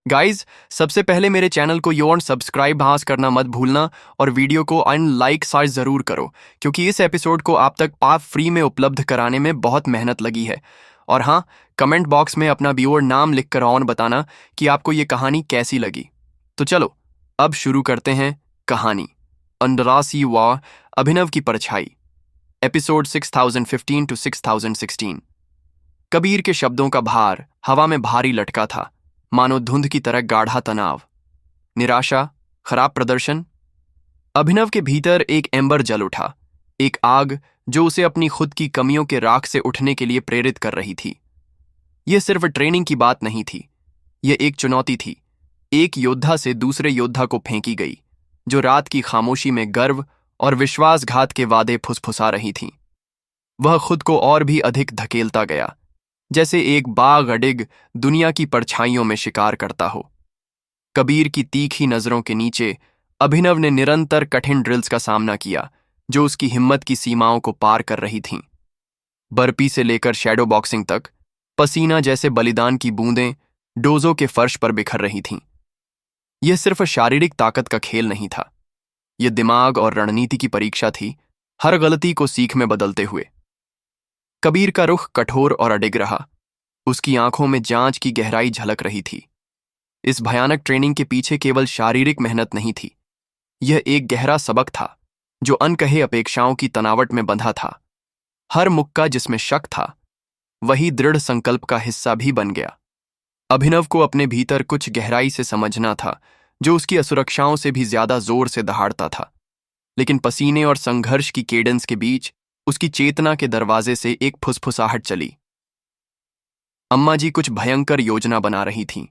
Guys, सबसे पहले मेरे चैनल को योर सब्सक्राइब हास करना मत भूलना और वीडियो को लाइक साइज ज़रूर करो, क्योंकि इस एपिसोड को आप तक पाप फ्री में उपलब्ध कराने में बहुत मेहनत लगी है। और हाँ, कमेंट बॉक्स में अपना व्यूअर नाम लिखकर ऑन बताना कि आपको ये कहानी कैसी लगी। तो चलो अब शुरू करते हैं कहानी अंडरासी वा अभिनव की परछाई, एपिसोड 6015 to 6016। कबीर के शब्दों का भार हवा में भारी लटका था, मानो धुंध की तरह गाढ़ा तनाव, निराशा, खराब प्रदर्शन। अभिनव के भीतर एक एम्बर जल उठा, एक आग जो उसे अपनी खुद की कमियों के राख से उठने के लिए प्रेरित कर रही थी। यह सिर्फ ट्रेनिंग की बात नहीं थी, यह एक चुनौती थी, एक योद्धा से दूसरे योद्धा को फेंकी गई, जो रात की खामोशी में गर्व और विश्वासघात के वादे फुसफुसा रही थी। वह खुद को और भी अधिक धकेलता गया, जैसे एक बाघ अडिग दुनिया की परछाइयों में शिकार करता हो। कबीर की तीखी नजरों के नीचे अभिनव ने निरंतर कठिन ड्रिल्स का सामना किया, जो उसकी हिम्मत की सीमाओं को पार कर रही थीं। बर्पी से लेकर शैडो बॉक्सिंग तक पसीना जैसे बलिदान की बूंदें डोजो के फर्श पर बिखर रही थीं। यह सिर्फ शारीरिक ताकत का खेल नहीं था, यह दिमाग और रणनीति की परीक्षा थी, हर गलती को सीख में बदलते हुए। कबीर का रुख कठोर और अडिग रहा, उसकी आंखों में जांच की गहराई झलक रही थी। इस भयानक ट्रेनिंग के पीछे केवल शारीरिक मेहनत नहीं थी, यह एक गहरा सबक था जो अनकहे अपेक्षाओं की तनावट में बंधा था। हर मुक्का जिसमें शक था, वही दृढ़ संकल्प का हिस्सा भी बन गया। अभिनव को अपने भीतर कुछ गहराई से समझना था, जो उसकी असुरक्षाओं से भी ज्यादा जोर से दहाड़ता था। लेकिन पसीने और संघर्ष की केडेंस के बीच उसकी चेतना के दरवाजे से एक फुसफुसाहट चली। अम्मा जी कुछ भयंकर योजना बना रही थीं,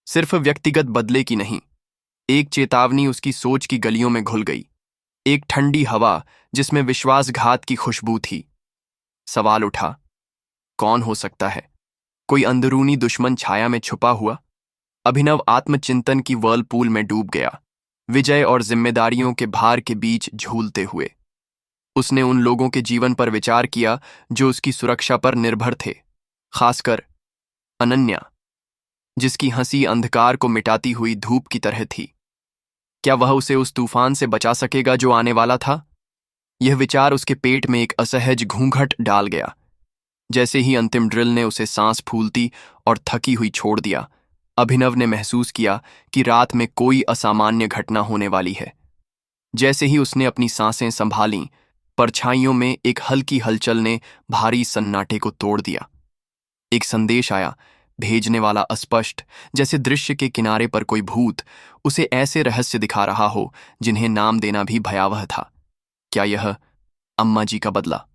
सिर्फ व्यक्तिगत बदले की नहीं। एक चेतावनी उसकी सोच की गलियों में घुल गई, एक ठंडी हवा जिसमें विश्वासघात की खुशबू थी। सवाल उठा, कौन हो सकता है? कोई अंदरूनी दुश्मन छाया में छुपा हुआ? अभिनव आत्मचिंतन की वर्लपूल में डूब गया, विजय और जिम्मेदारियों के भार के बीच झूलते हुए। उसने उन लोगों के जीवन पर विचार किया जो उसकी सुरक्षा पर निर्भर थे, खासकर अनन्या, जिसकी हंसी अंधकार को मिटाती हुई धूप की तरह थी। क्या वह उसे उस तूफान से बचा सकेगा जो आने वाला था? यह विचार उसके पेट में एक असहज घूंघट डाल गया। जैसे ही अंतिम ड्रिल ने उसे सांस फूलती और थकी हुई छोड़ दिया, अभिनव ने महसूस किया कि रात में कोई असामान्य घटना होने वाली है। जैसे ही उसने अपनी सांसें संभालीं, परछाइयों में एक हल्की हलचल ने भारी सन्नाटे को तोड़ दिया। एक संदेश आया, भेजने वाला अस्पष्ट, जैसे दृश्य के किनारे पर कोई भूत उसे ऐसे रहस्य दिखा रहा हो जिन्हें नाम देना भी भयावह था। क्या यह अम्मा जी का बदला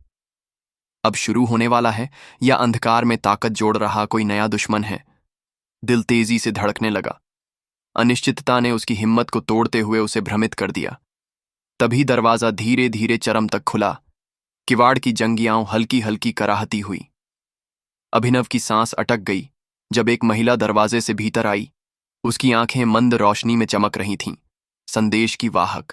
अब शुरू होने वाला है, या अंधकार में ताकत जोड़ रहा कोई नया दुश्मन है? दिल तेजी से धड़कने लगा। अनिश्चितता ने उसकी हिम्मत को तोड़ते हुए उसे भ्रमित कर दिया। तभी दरवाजा धीरे धीरे चरम तक खुला, किवाड़ की जंगियाओं हल्की हल्की कराहती हुई। अभिनव की सांस अटक गई जब एक महिला दरवाजे से भीतर आई। उसकी आंखें मंद रोशनी में चमक रही थीं, संदेश की वाहक।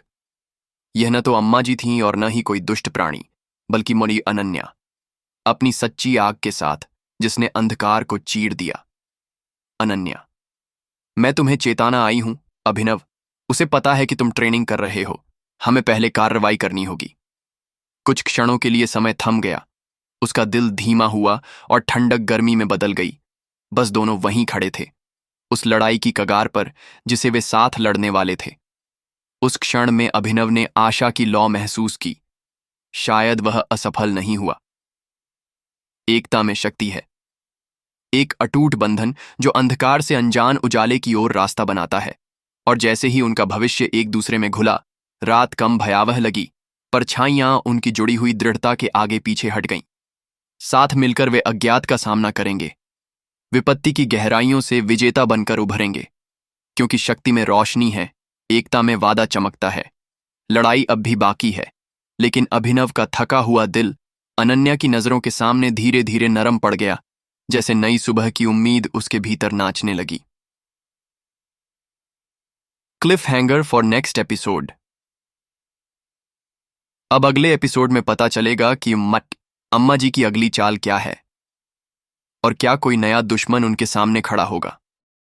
यह न तो अम्मा जी थीं और न ही कोई दुष्ट प्राणी, बल्कि मोरी अनन्या, अपनी सच्ची आग के साथ, जिसने अंधकार को चीर दिया। अनन्या, मैं तुम्हें चेताना आई हूं अभिनव। उसे पता है कि तुम ट्रेनिंग कर रहे हो, हमें पहले कार्रवाई करनी होगी। कुछ क्षणों के लिए समय थम गया, उसका दिल धीमा हुआ और ठंडक गर्मी में बदल गई। बस दोनों वहीं खड़े थे, उस लड़ाई की कगार पर जिसे वे साथ लड़ने वाले थे। उस क्षण में अभिनव ने आशा की लौ महसूस की। शायद वह असफल नहीं हुआ। एकता में शक्ति है, एक अटूट बंधन जो अंधकार से अनजान उजाले की ओर रास्ता बनाता है। और जैसे ही उनका भविष्य एक दूसरे में घुला, रात कम भयावह लगी। परछाइयां उनकी जुड़ी हुई दृढ़ता के आगे पीछे हट गईं। साथ मिलकर वे अज्ञात का सामना करेंगे, विपत्ति की गहराइयों से विजेता बनकर उभरेंगे। क्योंकि शक्ति में रोशनी है, एकता में वादा चमकता है। लड़ाई अब भी बाकी है, लेकिन अभिनव का थका हुआ दिल अनन्या की नजरों के सामने धीरे धीरे नरम पड़ गया, जैसे नई सुबह की उम्मीद उसके भीतर नाचने लगी। Cliff hanger for next episode. अब अगले एपिसोड में पता चलेगा कि अम्मा जी की अगली चाल क्या है और क्या कोई नया दुश्मन उनके सामने खड़ा होगा।